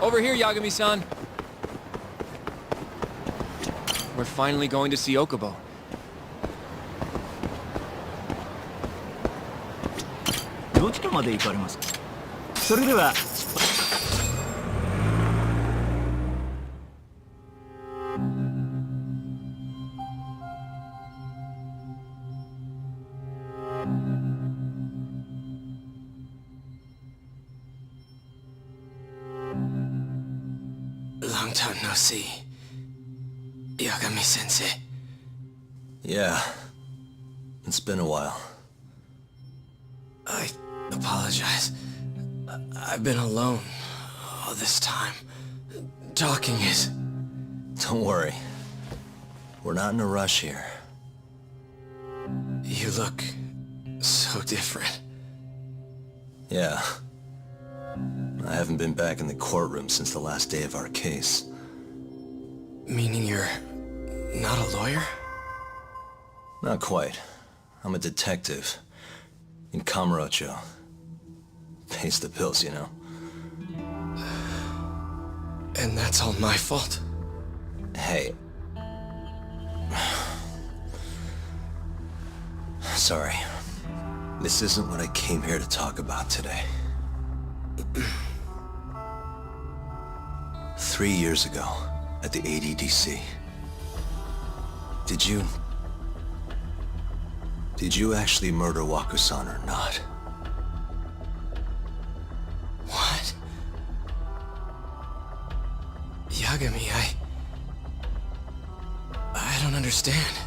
Over here, Yagami-san. We're finally going to see Okubo. どちらまで行かれますか。それでは。Long time no see. Yagami-sensei. Yeah. It's been a while. I apologize. I've been alone all this time. Talking is... Don't worry. We're not in a rush here. You look so different. Yeah. I haven't been back in the courtroom since the last day of our case. Meaning you're not a lawyer? Not quite. I'm a detective. In Kamurocho. Pays the bills, you know. And that's all my fault? Hey. Sorry. This isn't what I came here to talk about today. 3 years ago, at the ADDC. Did you actually murder Waku-san or not? What? Yagami, I don't understand.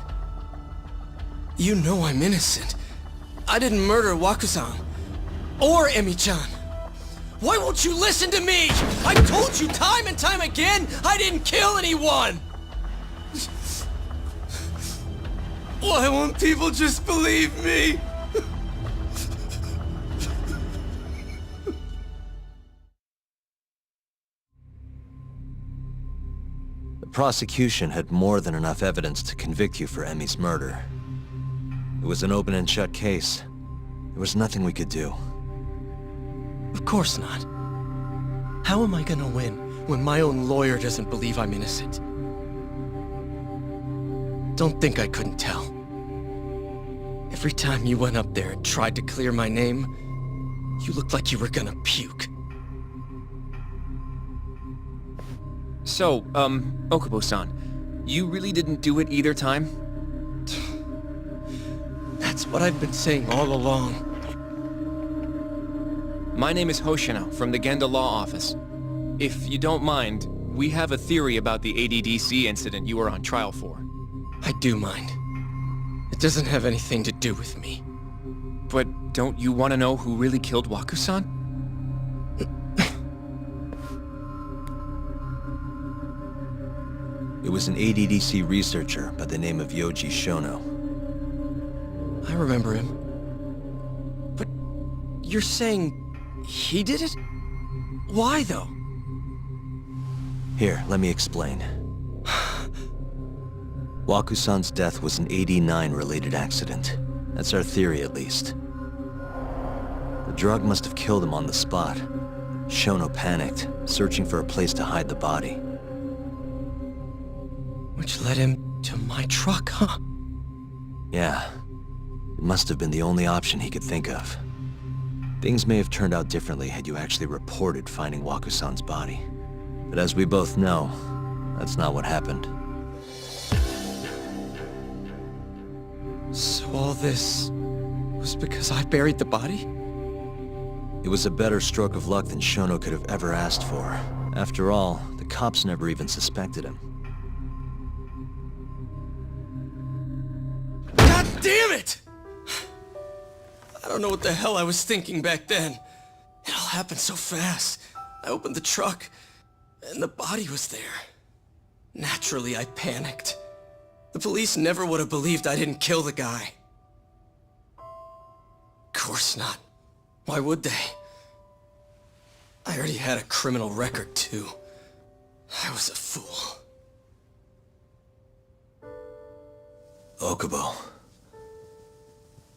You know I'm innocent. I didn't murder Waku-san. Or Emi-chan. Why won't you listen to me? I told you time and time again, I didn't kill anyone! Why won't people just believe me? The prosecution had more than enough evidence to convict you for Emi's murder. It was an open and shut case. There was nothing we could do. Of course not. How am I gonna win when my own lawyer doesn't believe I'm innocent? Don't think I couldn't tell. Every time you went up there and tried to clear my name, you looked like you were gonna puke. So, Okubo-san, you really didn't do it either time? That's what I've been saying all along. My name is Hoshino from the Genda Law Office. If you don't mind, we have a theory about the ADDC incident you were on trial for. I do mind. It doesn't have anything to do with me. But don't you want to know who really killed Waku-san? It was an ADDC researcher by the name of Yoji Shono. I remember him. But you're saying he did it? Why, though? Here, let me explain. Waku-san's death was an 89-related accident. That's our theory, at least. The drug must have killed him on the spot. Shono panicked, searching for a place to hide the body. Which led him to my truck, huh? Yeah. It must have been the only option he could think of. Things may have turned out differently had you actually reported finding Waku-san's body. But as we both know, that's not what happened. So all this was because I buried the body? It was a better stroke of luck than Shono could have ever asked for. After all, the cops never even suspected him. God damn it! I don't know what the hell I was thinking back then. It all happened so fast. I opened the truck, and the body was there. Naturally, I panicked. The police never would have believed I didn't kill the guy. Of course not. Why would they? I already had a criminal record, too. I was a fool. Okubo.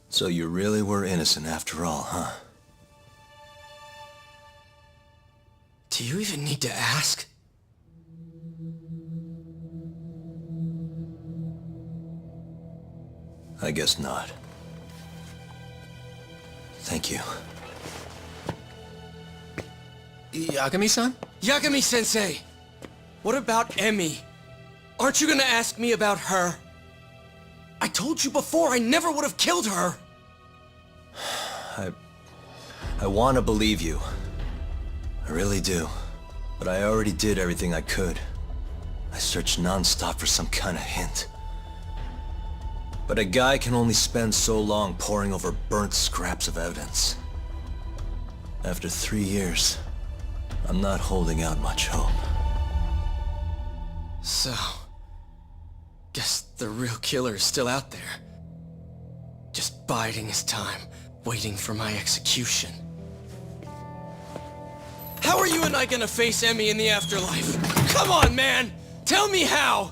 So you really were innocent after all, huh? Do you even need to ask? I guess not. Thank you. Yagami-san? Yagami-sensei! What about Emmy? Aren't you gonna ask me about her? I told you before I never would have killed her! I want to believe you. I really do. But I already did everything I could. I searched non-stop for some kind of hint. But a guy can only spend so long poring over burnt scraps of evidence. After 3 years, I'm not holding out much hope. So... guess the real killer is still out there. Just biding his time, waiting for my execution. How are you and I gonna face Emmy in the afterlife? Come on, man! Tell me how!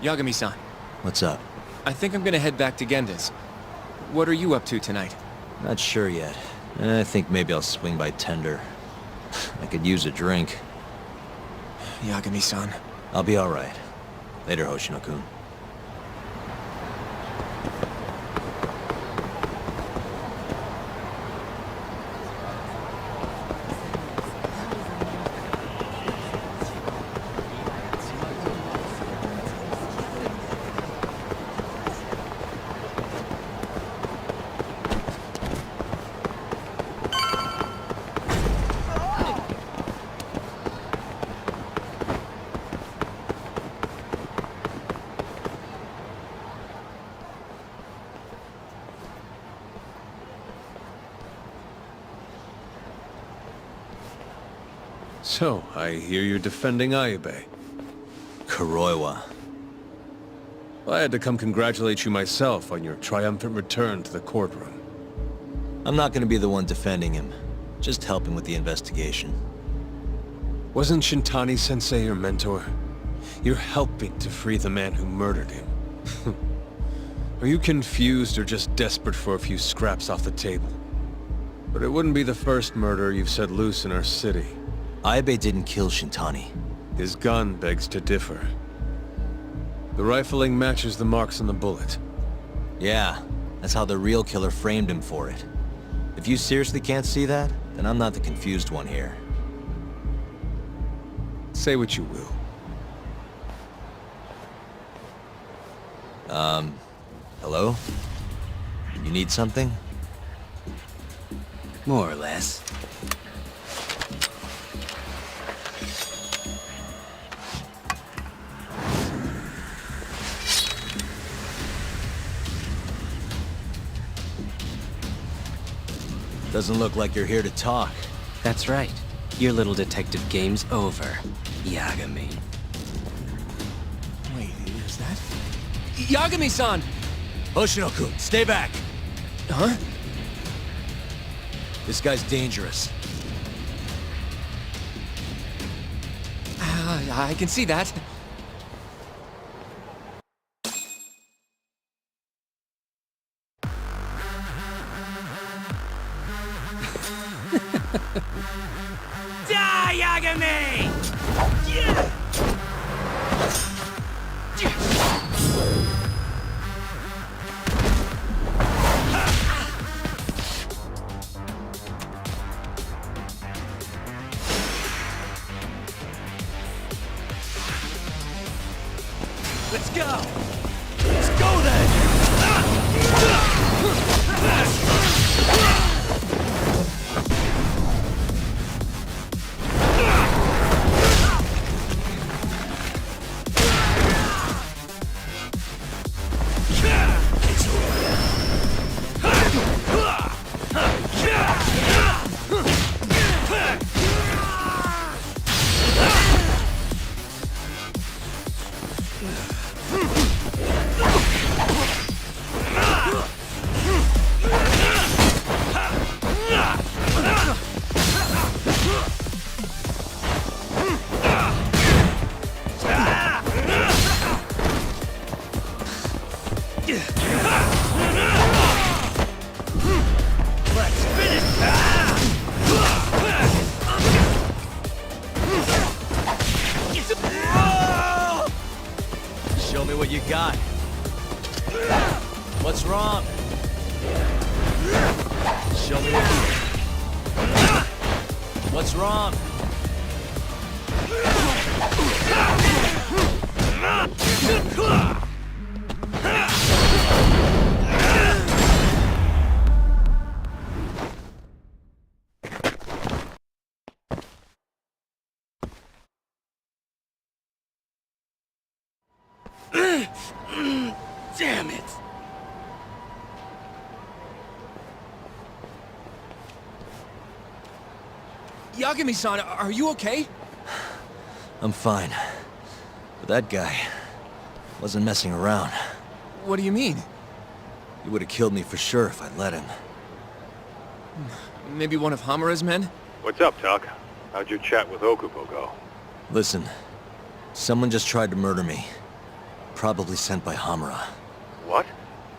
Yagami-san, What's up? I think I'm gonna head back to Genda's. What are you up to tonight? Not sure yet. I think maybe I'll swing by Tender. I could use a drink. Yagami-san. I'll be alright. Later, Hoshino-kun. So, I hear you're defending Ayube. Kuroiwa. I had to come congratulate you myself on your triumphant return to the courtroom. I'm not gonna be the one defending him. Just helping with the investigation. Wasn't Shintani-sensei your mentor? You're helping to free the man who murdered him. Are you confused or just desperate for a few scraps off the table? But it wouldn't be the first murder you've set loose in our city. Ayube didn't kill Shintani. His gun begs to differ. The rifling matches the marks on the bullet. Yeah, that's how the real killer framed him for it. If you seriously can't see that, then I'm not the confused one here. Say what you will. Hello? You need something? More or less. Doesn't look like you're here to talk. That's right. Your little detective game's over, Yagami. Wait, is that... Yagami-san! Hoshino-kun, stay back! Huh? This guy's dangerous. I can see that. Die, Yagami! Let's go! Let's go then! Show me what you got. What's wrong? Show me what you... What's wrong? Damn it! Yagami-san, are you okay? I'm fine. But that guy wasn't messing around. What do you mean? He would have killed me for sure if I'd let him. Maybe one of Hamura's men? What's up, Tuck? How'd your chat with Okubo go? Listen, someone just tried to murder me. Probably sent by Hamura. What?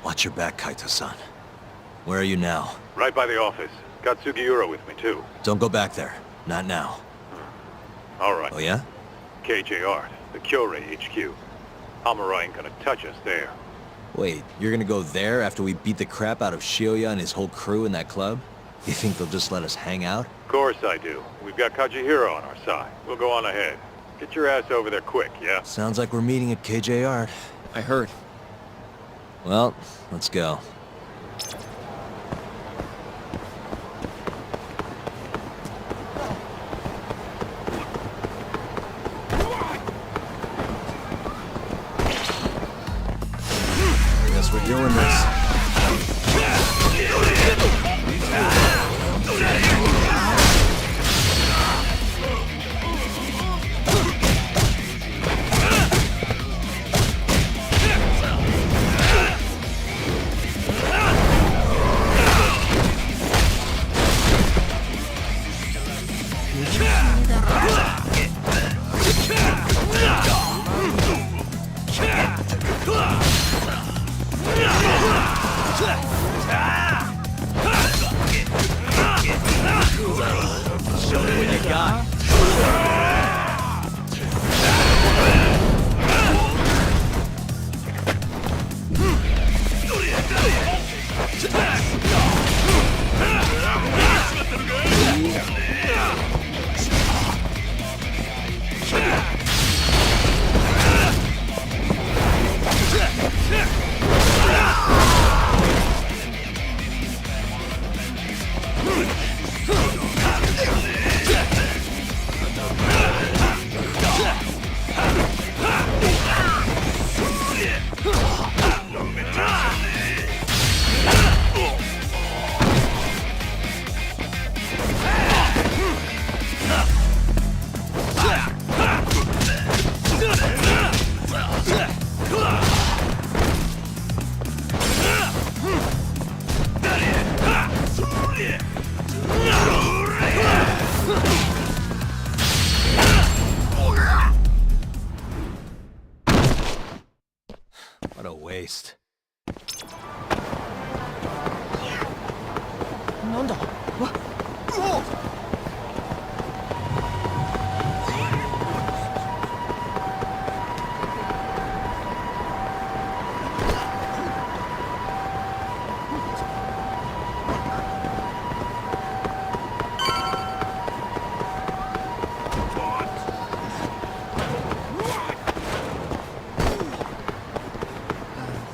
Watch your back, Kaito-san. Where are you now? Right by the office. Got Sugiura with me, too. Don't go back there. Not now. All right. Oh yeah? KJ Art, the Kyorei HQ. Hamura ain't gonna touch us there. Wait, you're gonna go there after we beat the crap out of Shioya and his whole crew in that club? You think they'll just let us hang out? Of course I do. We've got Kajihiro on our side. We'll go on ahead. Get your ass over there quick, yeah? Sounds like we're meeting at KJ Art. I heard. Well, let's go. Guess we're doing this. Show me what you got. What a waste.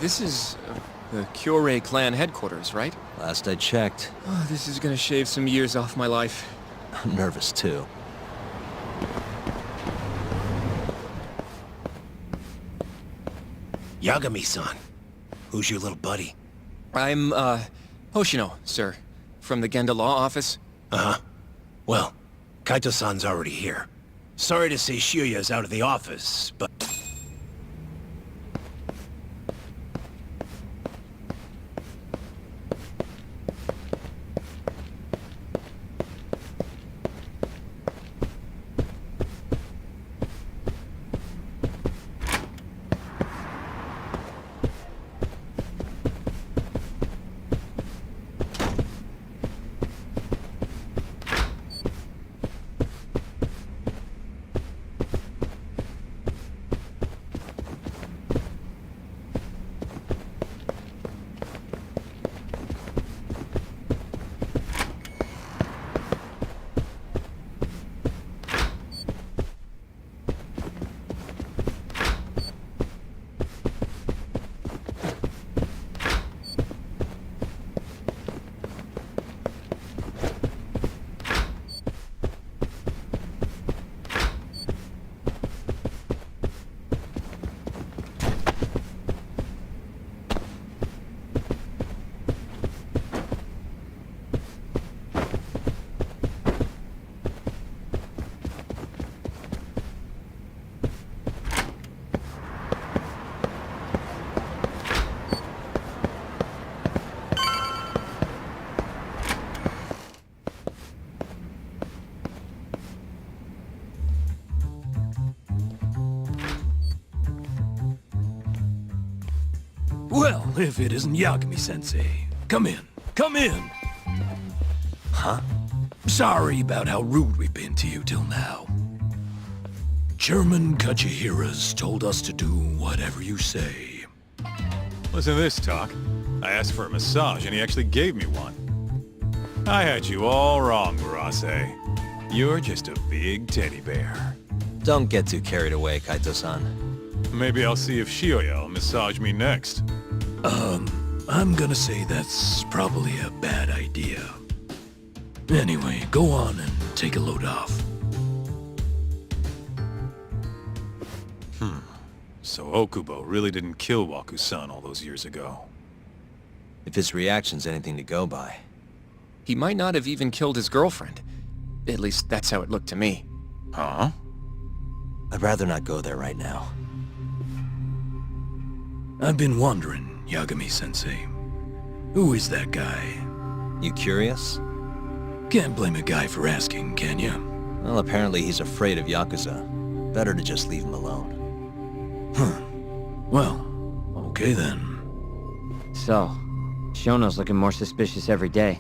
This is the Kyorei clan headquarters, right? Last I checked. Oh, this is gonna shave some years off my life. I'm nervous too. Yagami-san. Who's your little buddy? I'm, Hoshino, sir. From the Genda Law Office. Uh-huh. Well, Kaito-san's already here. Sorry to say Shioya's out of the office, but... Well, if it isn't Yagami-sensei. Come in. Come in! Huh? Sorry about how rude we've been to you till now. Chairman Kachihira's told us to do whatever you say. Listen to this, Talk. I asked for a massage and he actually gave me one. I had you all wrong, Murase. You're just a big teddy bear. Don't get too carried away, Kaito-san. Maybe I'll see if Shioya will massage me next. I'm gonna say that's probably a bad idea. Anyway, go on and take a load off. So Okubo really didn't kill Waku-san all those years ago. If his reaction's anything to go by. He might not have even killed his girlfriend. At least that's how it looked to me. Huh? I'd rather not go there right now. I've been wondering, Yagami-sensei. Who is that guy? You curious? Can't blame a guy for asking, can ya? Well, apparently he's afraid of Yakuza. Better to just leave him alone. Huh. Well, okay then. So, Shono's looking more suspicious every day.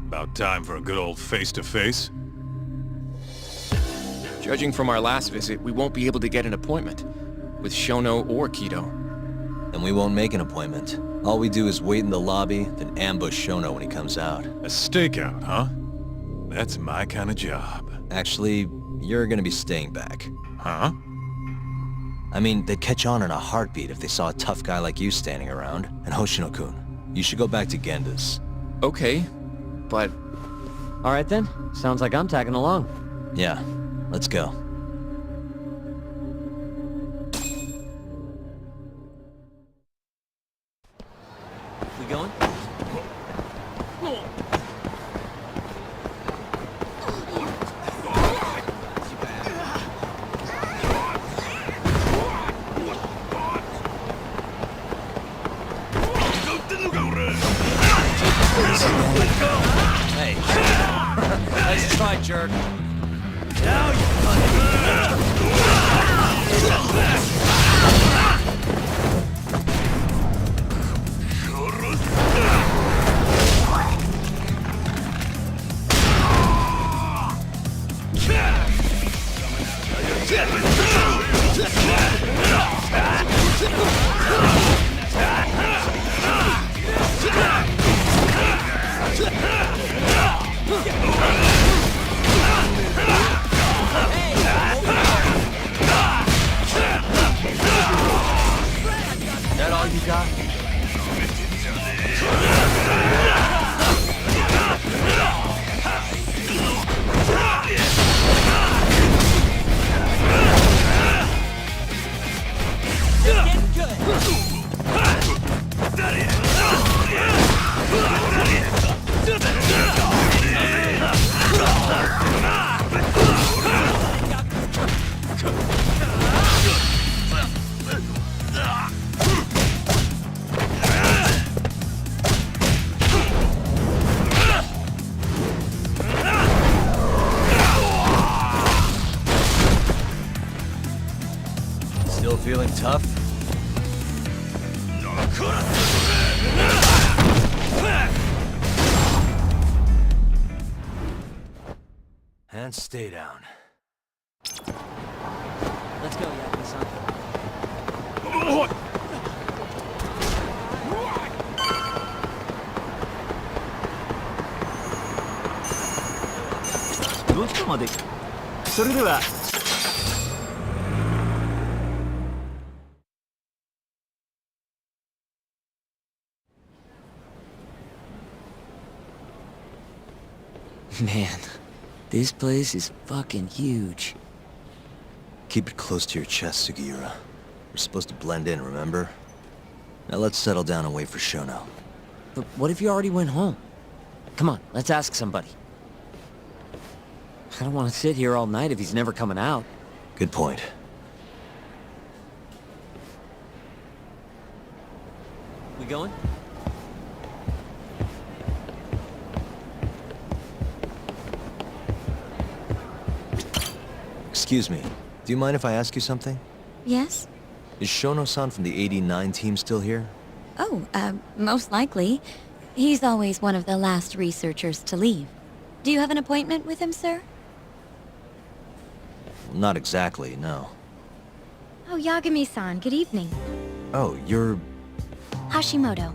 About time for a good old face-to-face. Judging from our last visit, we won't be able to get an appointment with Shono or Kido. And we won't make an appointment. All we do is wait in the lobby, then ambush Shono when he comes out. A stakeout, huh? That's my kind of job. Actually, you're gonna be staying back. Huh? I mean, they'd catch on in a heartbeat if they saw a tough guy like you standing around. And Hoshino-kun, you should go back to Genda's. Okay, but Alright then, sounds like I'm tagging along. Yeah, let's go. We going? Hey. Nice try, jerk. that all you got? Still feeling tough? And stay down. Let's go, Yakuza-san. Man, this place is fucking huge. Keep it close to your chest, Sugiura. We're supposed to blend in, remember? Now let's settle down and wait for Shono. But what if you already went home? Come on, let's ask somebody. I don't want to sit here all night if he's never coming out. Good point. We going? Excuse me, do you mind if I ask you something? Yes? Is Shono-san from the 89 team still here? Oh, most likely. He's always one of the last researchers to leave. Do you have an appointment with him, sir? Not exactly, no. Oh, Yagami-san, good evening. Oh, you're... Hashimoto.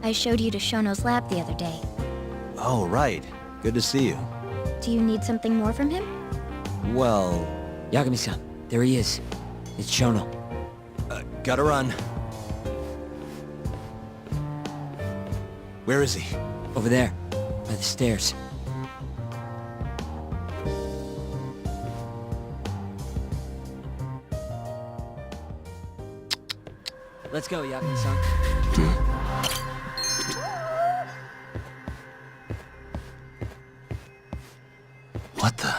I showed you to Shono's lab the other day. Oh, right. Good to see you. Do you need something more from him? Well... Yagami-san, there he is. It's Shono. Gotta run. Where is he? Over there, by the stairs. Let's go, Yagami-san. What the...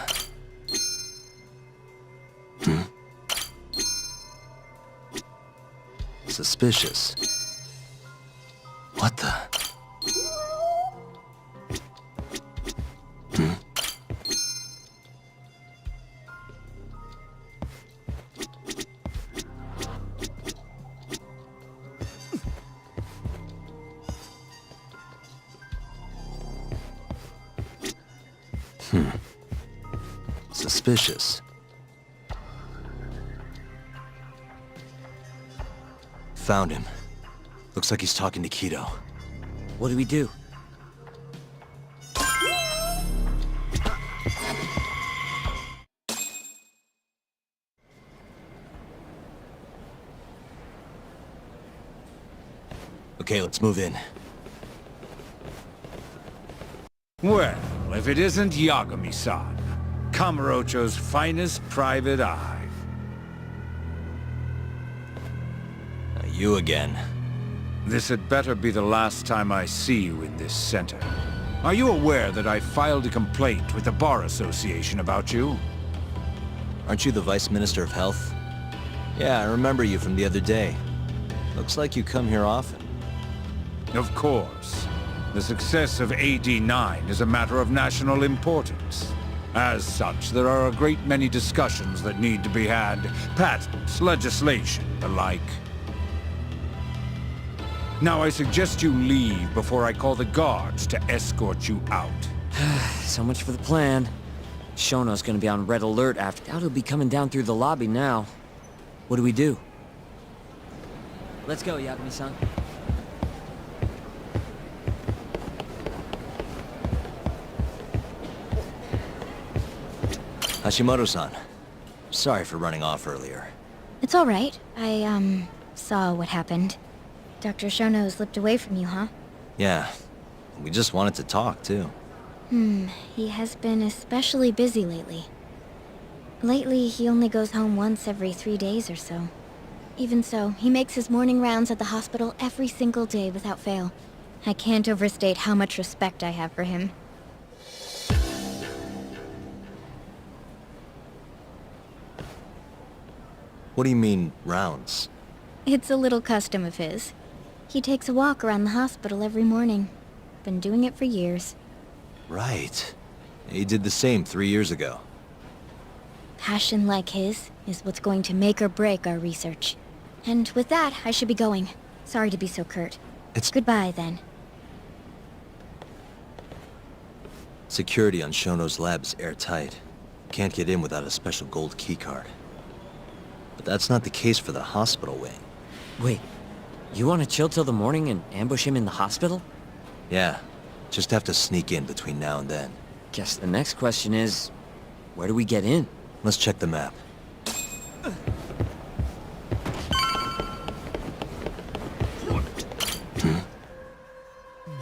Suspicious. What the... Suspicious. Found him. Looks like he's talking to Kido. What do we do? Okay, let's move in. Well, if it isn't Yagami-san, Kamurocho's finest private eye. You again. This had better be the last time I see you in this center. Are you aware that I filed a complaint with the Bar Association about you? Aren't you the Vice Minister of Health? Yeah, I remember you from the other day. Looks like you come here often. Of course. The success of AD-9 is a matter of national importance. As such, there are a great many discussions that need to be had. Patents, legislation, the like. Now I suggest you leave before I call the guards to escort you out. So much for the plan. Shono's gonna be on red alert after... Doubt he'll be coming down through the lobby now. What do we do? Let's go, Yagami-san. Hashimoto-san. Sorry for running off earlier. It's all right. I, saw what happened. Dr. Shono slipped away from you, huh? Yeah. We just wanted to talk, too. He has been especially busy lately. Lately, he only goes home once every 3 days or so. Even so, he makes his morning rounds at the hospital every single day without fail. I can't overstate how much respect I have for him. What do you mean, rounds? It's a little custom of his. He takes a walk around the hospital every morning. Been doing it for years. Right. He did the same 3 years ago. Passion like his is what's going to make or break our research. And with that, I should be going. Sorry to be so curt. It's... Goodbye, then. Security on Shono's lab is airtight. Can't get in without a special gold keycard. But that's not the case for the hospital wing. Wait, you want to chill till the morning and ambush him in the hospital? Yeah, just have to sneak in between now and then. Guess the next question is, where do we get in? Let's check the map.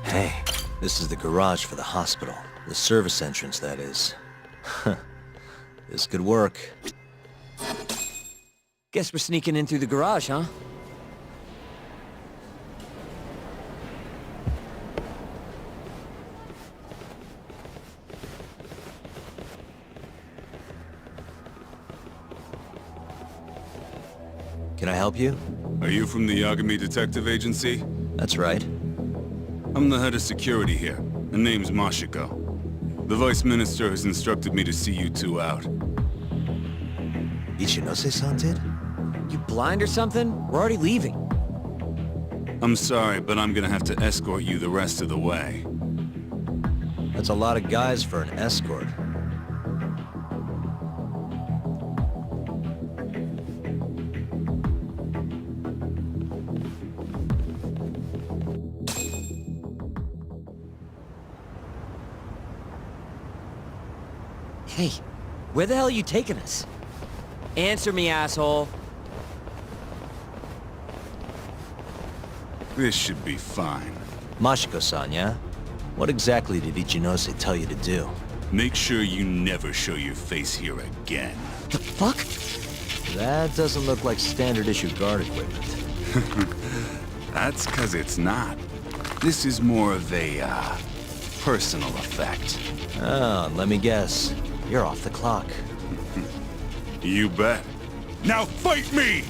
Hey, this is the garage for the hospital. The service entrance, that is. This could work. Guess we're sneaking in through the garage, huh? Can I help you? Are you from the Yagami Detective Agency? That's right. I'm the head of security here. My name's Mashiko. The Vice Minister has instructed me to see you two out. Ichinose-san did? You blind or something? We're already leaving. I'm sorry, but I'm gonna have to escort you the rest of the way. That's a lot of guys for an escort. Hey, where the hell are you taking us? Answer me, asshole. This should be fine. Mashiko-san, yeah? What exactly did Ichinose tell you to do? Make sure you never show your face here again. The fuck? That doesn't look like standard issue guard equipment. That's 'cause it's not. This is more of a, personal effect. Oh, let me guess. You're off the clock. You bet. Now fight me!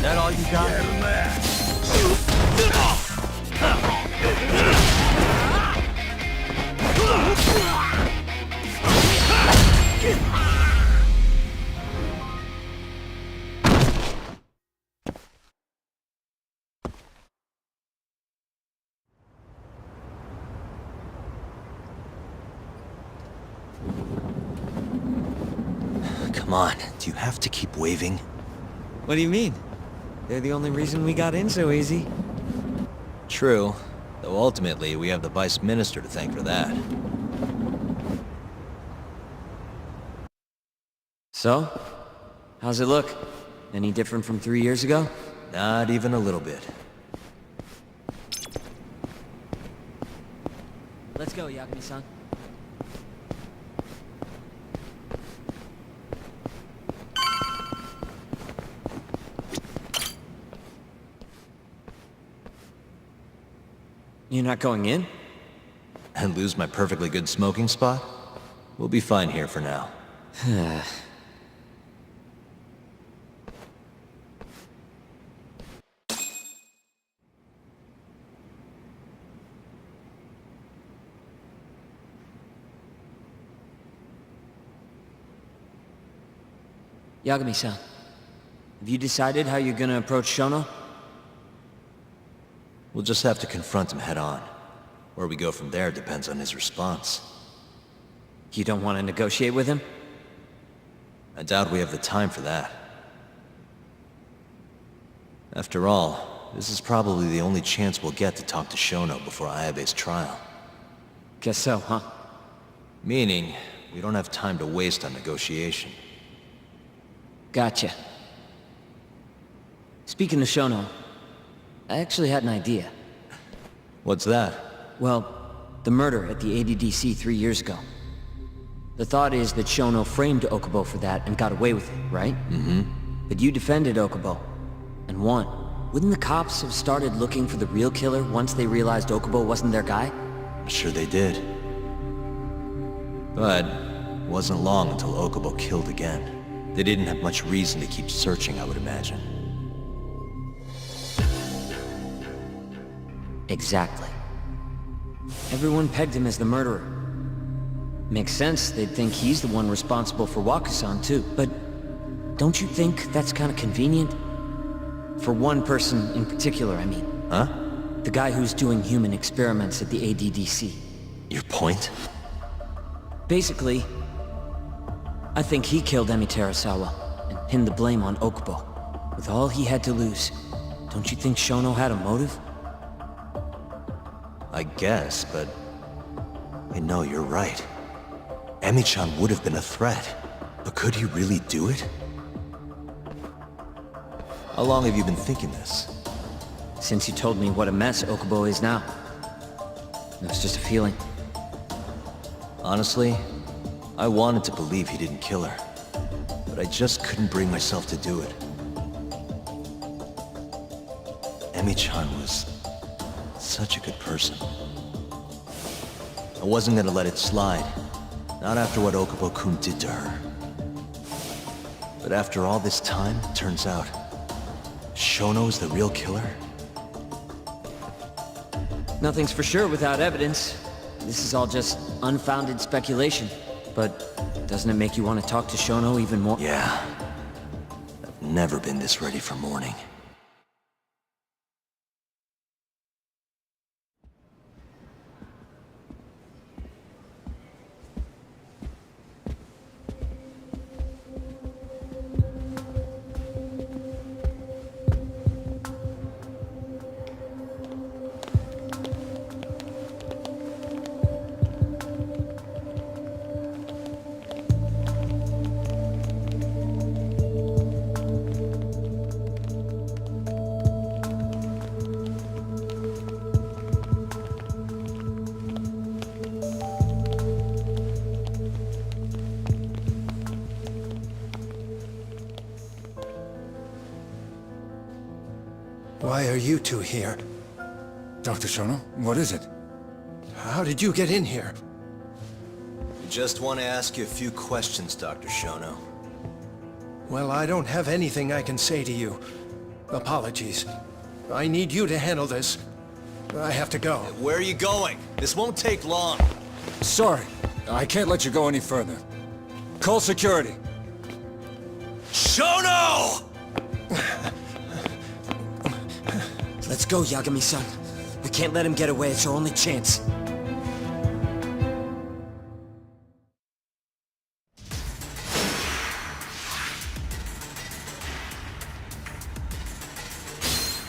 That all you got? Come on, do you have to keep waving? What do you mean? They're the only reason we got in so easy. True, though ultimately we have the Vice Minister to thank for that. So? How's it look? Any different from 3 years ago? Not even a little bit. Let's go, Yagami-san. You're not going in? And lose my perfectly good smoking spot? We'll be fine here for now. Yagami-san, have you decided how you're gonna approach Shono? We'll just have to confront him head on. Where we go from there depends on his response. You don't want to negotiate with him? I doubt we have the time for that. After all, this is probably the only chance we'll get to talk to Shono before Ayabe's trial. Guess so, huh? Meaning, we don't have time to waste on negotiation. Gotcha. Speaking of Shono, I actually had an idea. What's that? Well, the murder at the ADDC 3 years ago. The thought is that Shono framed Okubo for that and got away with it, right? Mm-hmm. But you defended Okubo, and won. Wouldn't the cops have started looking for the real killer once they realized Okubo wasn't their guy? I'm sure they did. But it wasn't long until Okubo killed again. They didn't have much reason to keep searching, I would imagine. Exactly. Everyone pegged him as the murderer. Makes sense, they'd think he's the one responsible for Wakusan too, but don't you think that's kind of convenient? For one person in particular, I mean. Huh? The guy who's doing human experiments at the ADDC. Your point? Basically, I think he killed Emi Terasawa and pinned the blame on Okubo. With all he had to lose, don't you think Shono had a motive? I guess, but... I know you're right. Emi-chan would have been a threat. But could he really do it? How long have you been thinking this? Since you told me what a mess Okubo is now. It was just a feeling. Honestly, I wanted to believe he didn't kill her. But I just couldn't bring myself to do it. Emi-chan was such a good person. I wasn't gonna let it slide. Not after what Okubo-kun did to her. But after all this time, turns out, Shono's the real killer? Nothing's for sure without evidence. This is all just unfounded speculation. But doesn't it make you want to talk to Shono even more? Yeah. I've never been this ready for morning. Why are you two here? Dr. Shono, what is it? How did you get in here? I just want to ask you a few questions, Dr. Shono. Well, I don't have anything I can say to you. Apologies. I need you to handle this. I have to go. Where are you going? This won't take long. Sorry, I can't let you go any further. Call security. Shono! Let's go, Yagami-san. We can't let him get away. It's our only chance.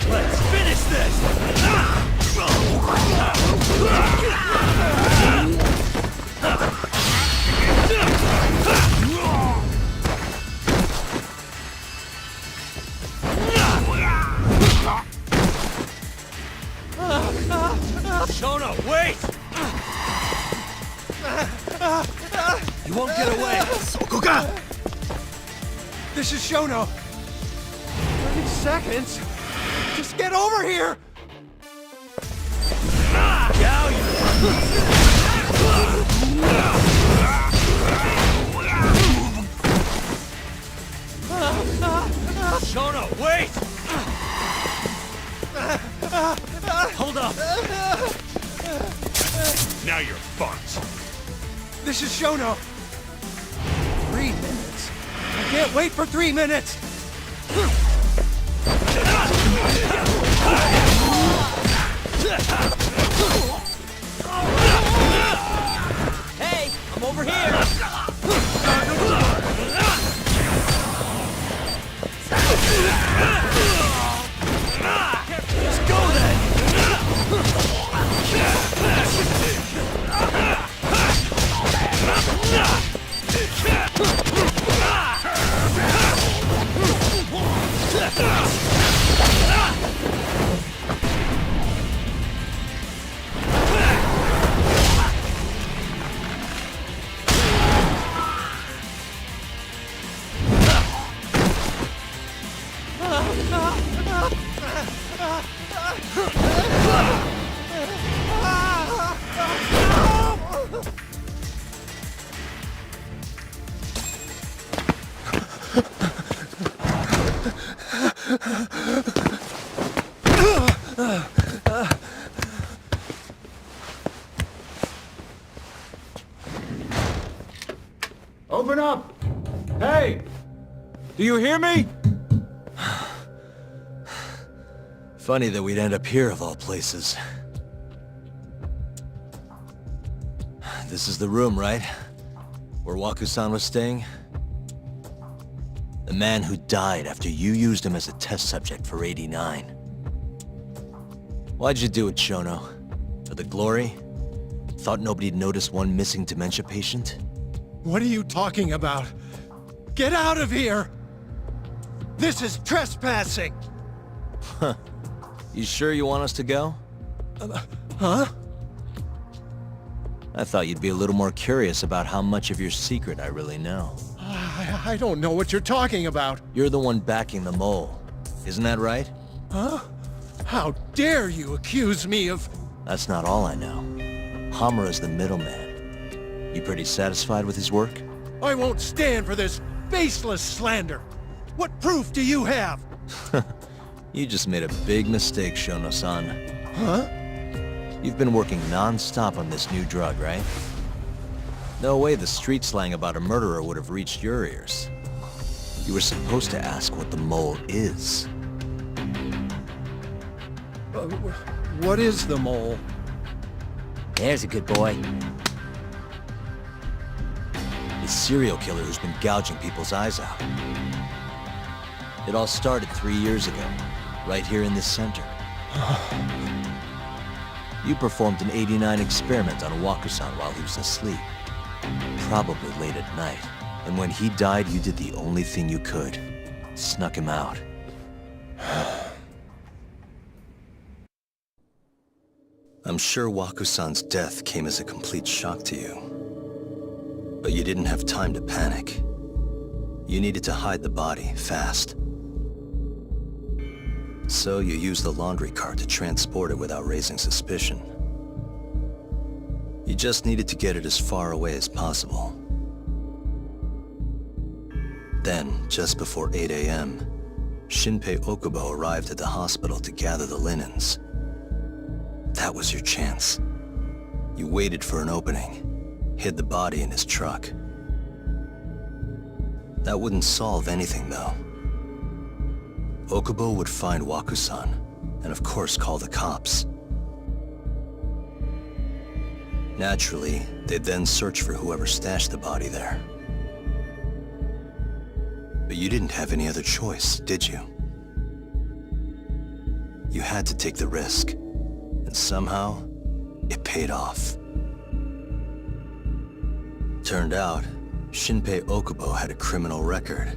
Let's finish this! Shono, wait! You won't get away! This is Shono. 30 seconds? Just get over here! Shono, wait! Hold up! Now you're fucked. This is Shono. 3 minutes. I can't wait for 3 minutes! Hey, I'm over here! Just go then! Open up! Hey! Do you hear me? Funny that we'd end up here of all places. This is the room, right? Where Waku-san was staying? The man who died after you used him as a test subject for 89. Why'd you do it, Shono? For the glory? Thought nobody'd notice one missing dementia patient? What are you talking about? Get out of here! This is trespassing! Huh. You sure you want us to go? Huh? I thought you'd be a little more curious about how much of your secret I really know. I don't know what you're talking about. You're the one backing the mole. Isn't that right? Huh? How dare you accuse me of... That's not all I know. Hamura's the middleman. You pretty satisfied with his work? I won't stand for this baseless slander. What proof do you have? You just made a big mistake, Shono-san. Huh? You've been working non-stop on this new drug, right? No way the street slang about a murderer would have reached your ears. You were supposed to ask what the mole is. What is the mole? There's a good boy. The serial killer who's been gouging people's eyes out. It all started 3 years ago, right here in this center. You performed an 89 experiment on Waku-san while he was asleep. Probably late at night. And when he died, you did the only thing you could. Snuck him out. I'm sure Waku-san's death came as a complete shock to you. But you didn't have time to panic. You needed to hide the body, fast. So you used the laundry cart to transport it without raising suspicion. You just needed to get it as far away as possible. Then, just before 8 a.m., Shinpei Okubo arrived at the hospital to gather the linens. That was your chance. You waited for an opening, hid the body in his truck. That wouldn't solve anything, though. Okubo would find Waku-san, and of course call the cops. Naturally, they'd then search for whoever stashed the body there. But you didn't have any other choice, did you? You had to take the risk, and somehow, it paid off. Turned out, Shinpei Okubo had a criminal record,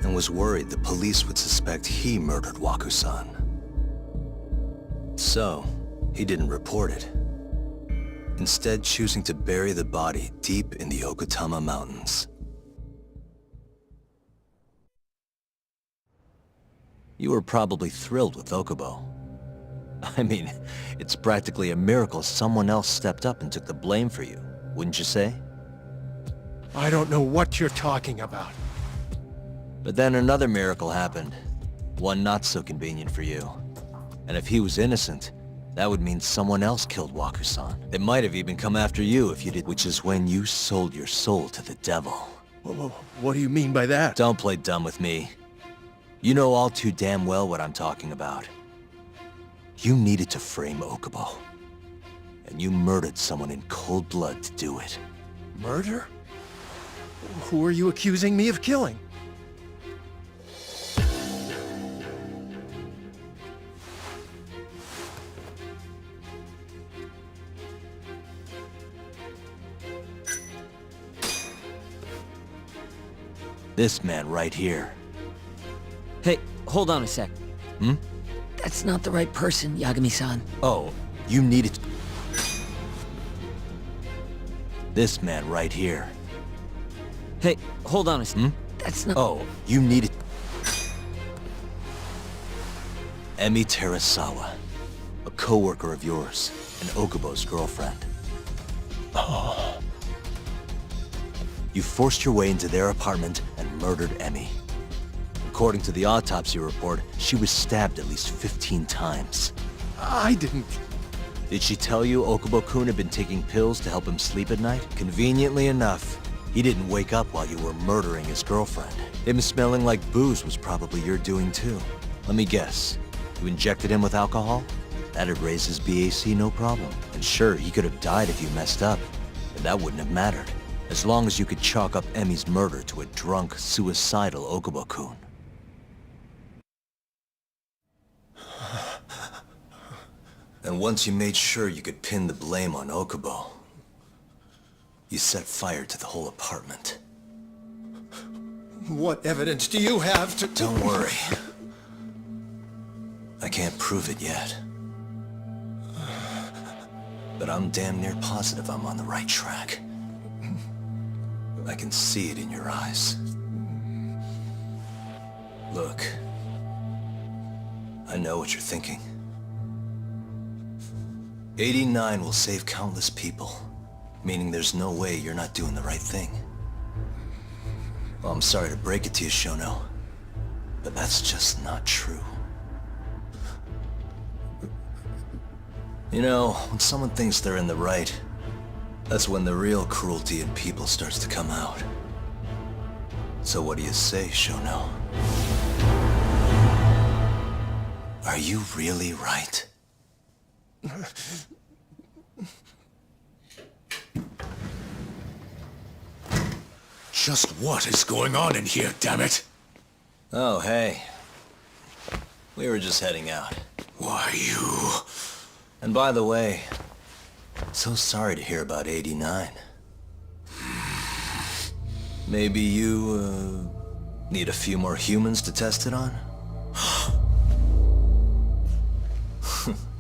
and was worried the police would suspect he murdered Waku-san. So, he didn't report it. Instead choosing to bury the body deep in the Okutama Mountains. You were probably thrilled with Okubo. I mean, it's practically a miracle someone else stepped up and took the blame for you, wouldn't you say? I don't know what you're talking about. But then another miracle happened. One not so convenient for you. And if he was innocent, that would mean someone else killed Waku-san. They might have even come after you if you did, which is when you sold your soul to the devil. What do you mean by that? Don't play dumb with me. You know all too damn well what I'm talking about. You needed to frame Okubo. And you murdered someone in cold blood to do it. Murder? Who are you accusing me of killing? This man right here. Hey, hold on a sec. Hmm? That's not the right person, Yagami-san. Oh, you needed... This man right here. Hey, hold on a sec. Hmm? That's not... Oh, you needed... Emi Terasawa, a co-worker of yours, and Okubo's girlfriend. Oh. You forced your way into their apartment and murdered Emi. According to the autopsy report, she was stabbed at least 15 times. I didn't... Did she tell you Okubo-kun had been taking pills to help him sleep at night? Conveniently enough, he didn't wake up while you were murdering his girlfriend. Him smelling like booze was probably your doing too. Let me guess. You injected him with alcohol? That'd raise his BAC no problem. And sure, he could have died if you messed up, but that wouldn't have mattered. As long as you could chalk up Emi's murder to a drunk, suicidal Okubo-kun. And once you made sure you could pin the blame on Okubo, you set fire to the whole apartment. What evidence do you have to... Don't worry. I can't prove it yet. But I'm damn near positive I'm on the right track. I can see it in your eyes. Look, I know what you're thinking. 89 will save countless people, meaning there's no way you're not doing the right thing. Well, I'm sorry to break it to you, Shono, but that's just not true. You know, when someone thinks they're in the right, that's when the real cruelty in people starts to come out. So what do you say, Shono? Are you really right? Just what is going on in here, damn it? Oh, hey. We were just heading out. Why, you... And by the way, so sorry to hear about 89. Maybe you, need a few more humans to test it on?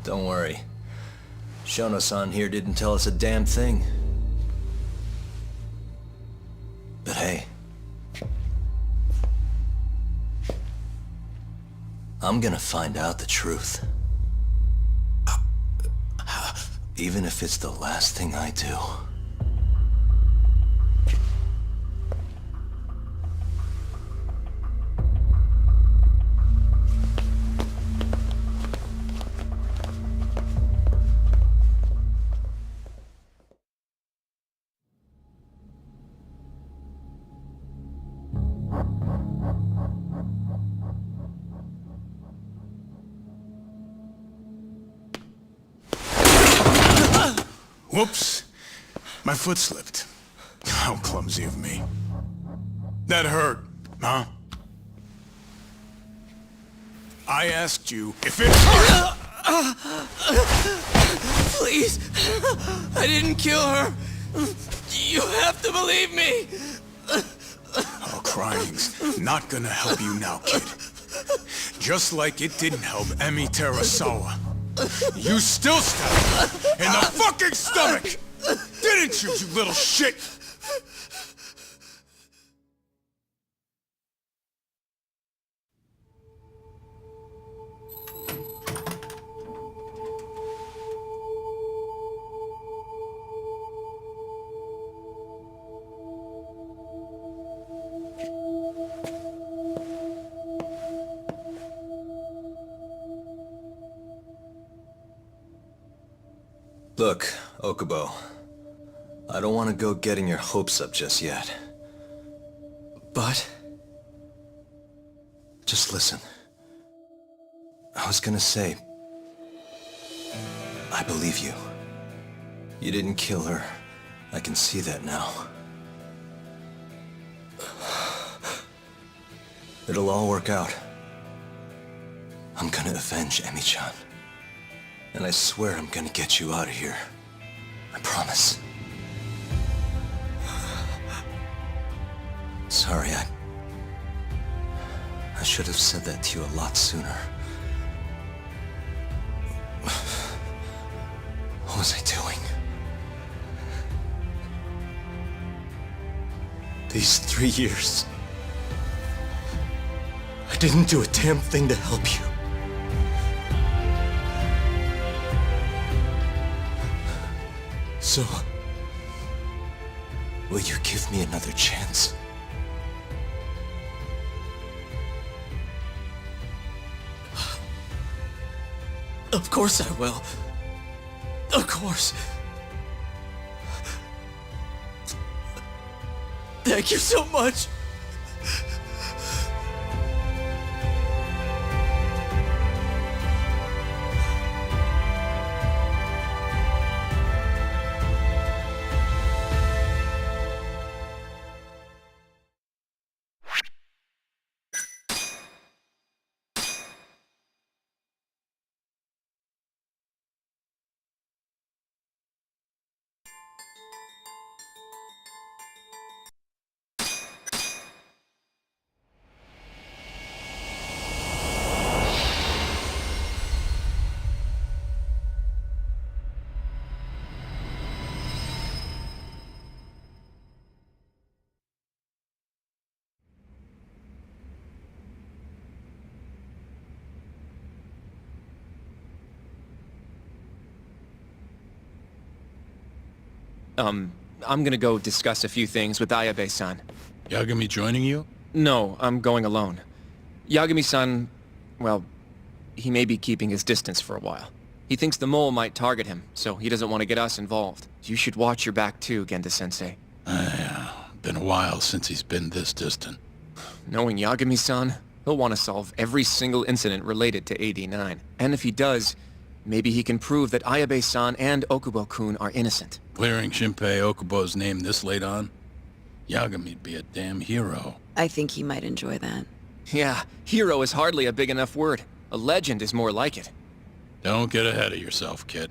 Don't worry. Shono-san here didn't tell us a damn thing. But hey, I'm gonna find out the truth. Even if it's the last thing I do. Whoops. My foot slipped. How clumsy of me. That hurt, huh? I asked you if it hurt! Please! I didn't kill her! You have to believe me! Oh, crying's not gonna help you now, kid. Just like it didn't help Emi Terasawa. You still stabbed her in the fucking stomach! Didn't you, you little shit? Look, Okubo, I don't want to go getting your hopes up just yet. But? Just listen. I was gonna say, I believe you. You didn't kill her. I can see that now. It'll all work out. I'm gonna avenge Emi-chan. And I swear I'm gonna get you out of here. I promise. Sorry, I should have said that to you a lot sooner. What was I doing? These 3 years, I didn't do a damn thing to help you. So, will you give me another chance? Of course I will. Of course. Thank you so much. I'm gonna go discuss a few things with Ayabe-san. Yagami joining you? No, I'm going alone. Yagami-san, well, he may be keeping his distance for a while. He thinks the mole might target him, so he doesn't want to get us involved. You should watch your back too, Genda-sensei. Yeah, been a while since he's been this distant. Knowing Yagami-san, he'll want to solve every single incident related to AD9. And if he does, maybe he can prove that Ayabe-san and Okubo-kun are innocent. Clearing Shinpei Okubo's name this late on? Yagami'd be a damn hero. I think he might enjoy that. Yeah, hero is hardly a big enough word. A legend is more like it. Don't get ahead of yourself, kid.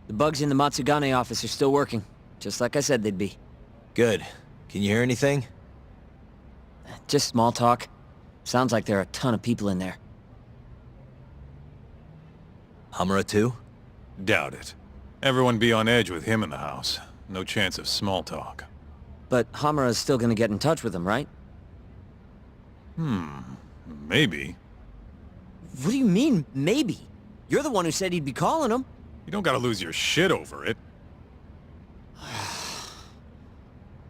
The bugs in the Matsugane office are still working, just like I said they'd be. Good. Can you hear anything? Just small talk. Sounds like there are a ton of people in there. Hamura too? Doubt it. Everyone be on edge with him in the house. No chance of small talk. But Hamura's still gonna get in touch with him, right? Maybe. What do you mean, maybe? You're the one who said he'd be calling him. You don't gotta lose your shit over it.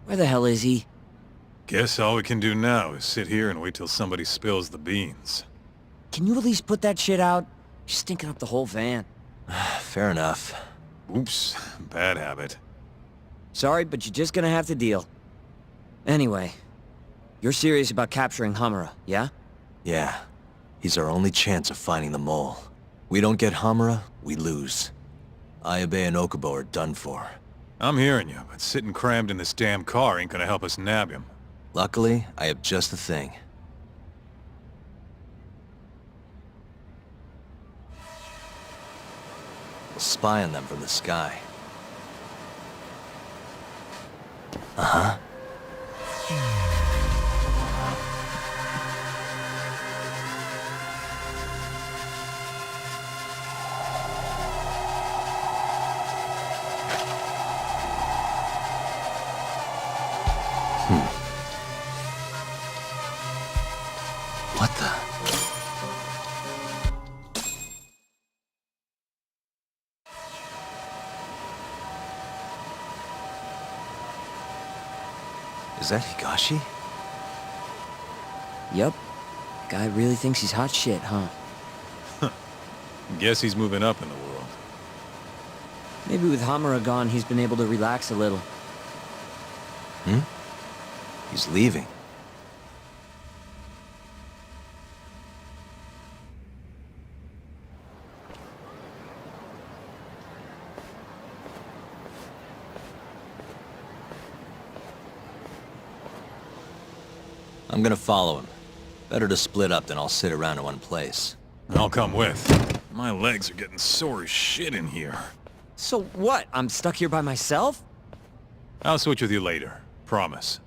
Where the hell is he? Guess all we can do now is sit here and wait till somebody spills the beans. Can you at least put that shit out? You're stinking up the whole van. Fair enough. Oops, bad habit. Sorry, but you're just gonna have to deal. Anyway, you're serious about capturing Hamura, yeah? Yeah. He's our only chance of finding the mole. We don't get Hamura, we lose. Ayabe and Okubo are done for. I'm hearing you, but sitting crammed in this damn car ain't gonna help us nab him. Luckily, I have just the thing. We'll spy on them from the sky. Uh-huh. What the? Is that Higashi? Yep. Guy really thinks he's hot shit, huh? Guess he's moving up in the world. Maybe with Hamura gone, he's been able to relax a little. He's leaving. I'm gonna follow him. Better to split up than I'll sit around in one place. I'll come with. My legs are getting sore as shit in here. So what? I'm stuck here by myself? I'll switch with you later. Promise.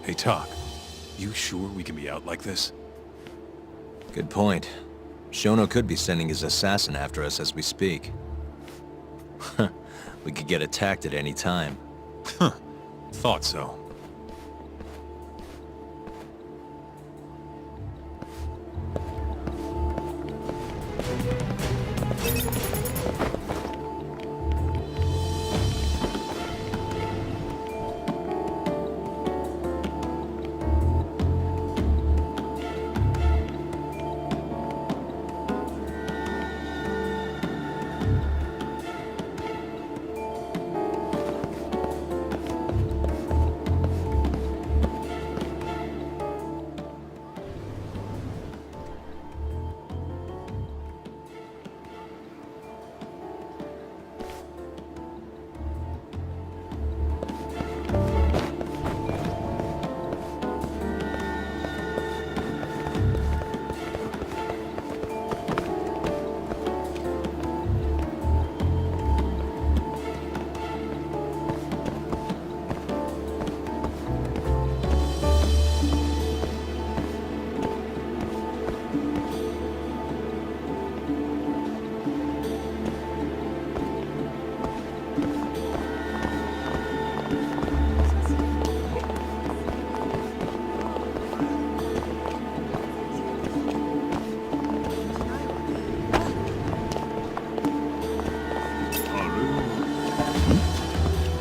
Hey, Talk. You sure we can be out like this? Good point. Shono could be sending his assassin after us as we speak. We could get attacked at any time. Huh. Thought so.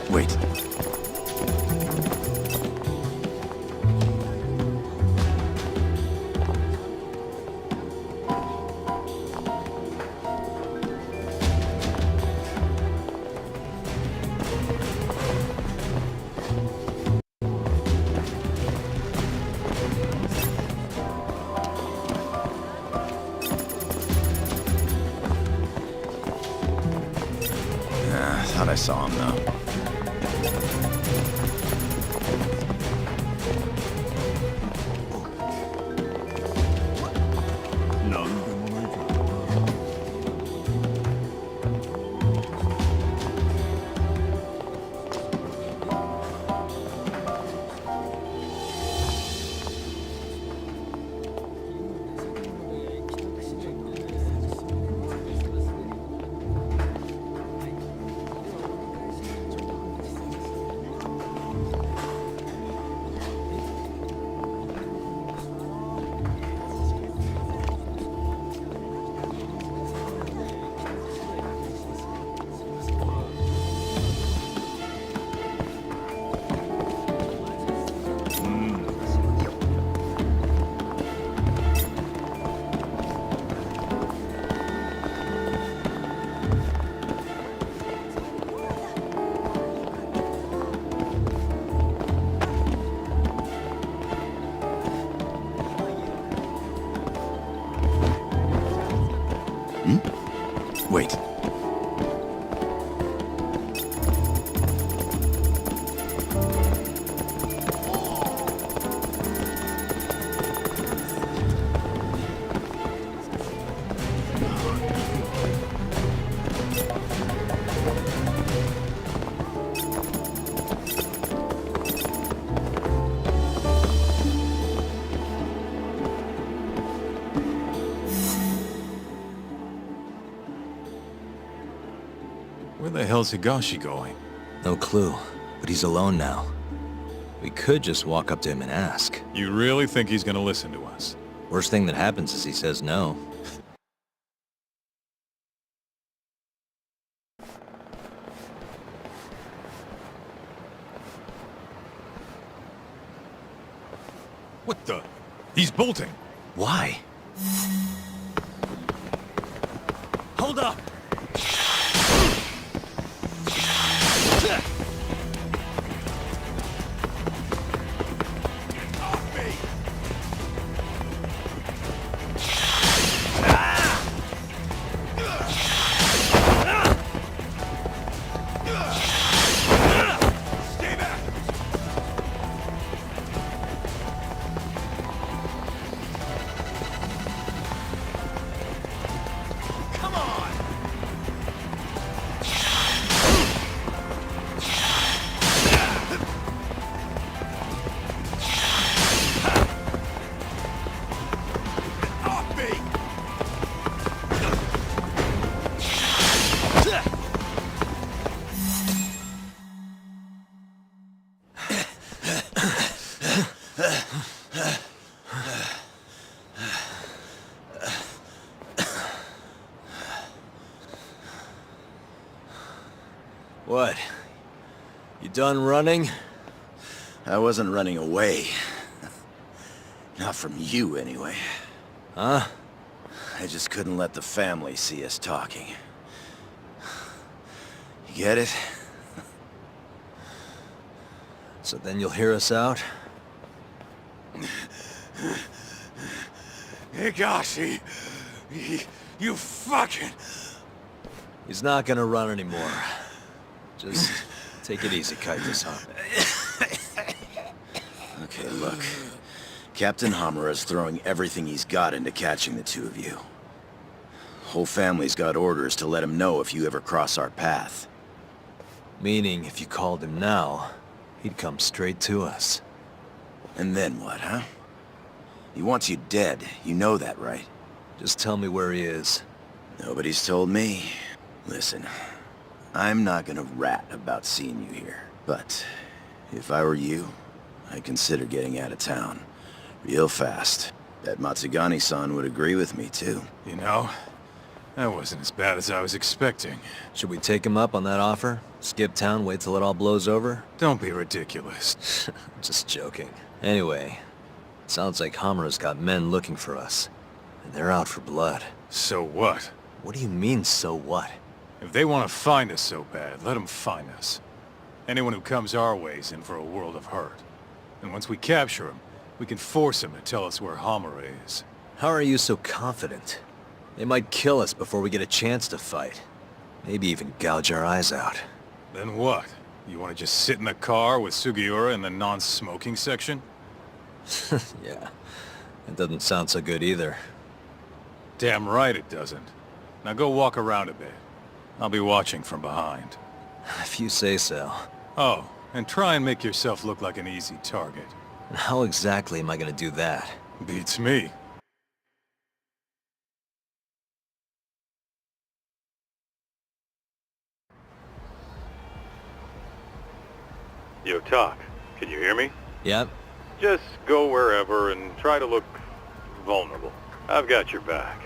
Wait. Thought I saw him though. Wait. Where the hell's Higashi going? No clue, but he's alone now. We could just walk up to him and ask. You really think he's gonna listen to us? Worst thing that happens is he says no. What the? He's bolting! Why? Hold up! What? You done running? I wasn't running away. Not from you, anyway. Huh? I just couldn't let the family see us talking. You get it? So then you'll hear us out? Higashi, you fucking... He's not gonna run anymore. Just take it easy, Kaito-san. Okay, look. Captain Hamura's throwing everything he's got into catching the two of you. Whole family's got orders to let him know if you ever cross our path. Meaning, if you called him now, he'd come straight to us. And then what, huh? He wants you dead. You know that, right? Just tell me where he is. Nobody's told me. Listen, I'm not gonna rat about seeing you here. But if I were you, I'd consider getting out of town. Real fast. Bet Matsugani-san would agree with me, too. You know, that wasn't as bad as I was expecting. Should we take him up on that offer? Skip town, wait till it all blows over? Don't be ridiculous. Just joking. Anyway, sounds like Hamura's got men looking for us. And they're out for blood. So what? What do you mean, so what? If they want to find us so bad, let them find us. Anyone who comes our way's in for a world of hurt. And once we capture him, we can force him to tell us where Hamura is. How are you so confident? They might kill us before we get a chance to fight. Maybe even gouge our eyes out. Then what? You want to just sit in the car with Sugiura in the non-smoking section? Yeah, it doesn't sound so good either. Damn right it doesn't. Now go walk around a bit. I'll be watching from behind. If you say so. Oh, and try and make yourself look like an easy target. How exactly am I gonna do that? Beats me. Yo, Talk. Can you hear me? Yep. Just go wherever and try to look vulnerable. I've got your back.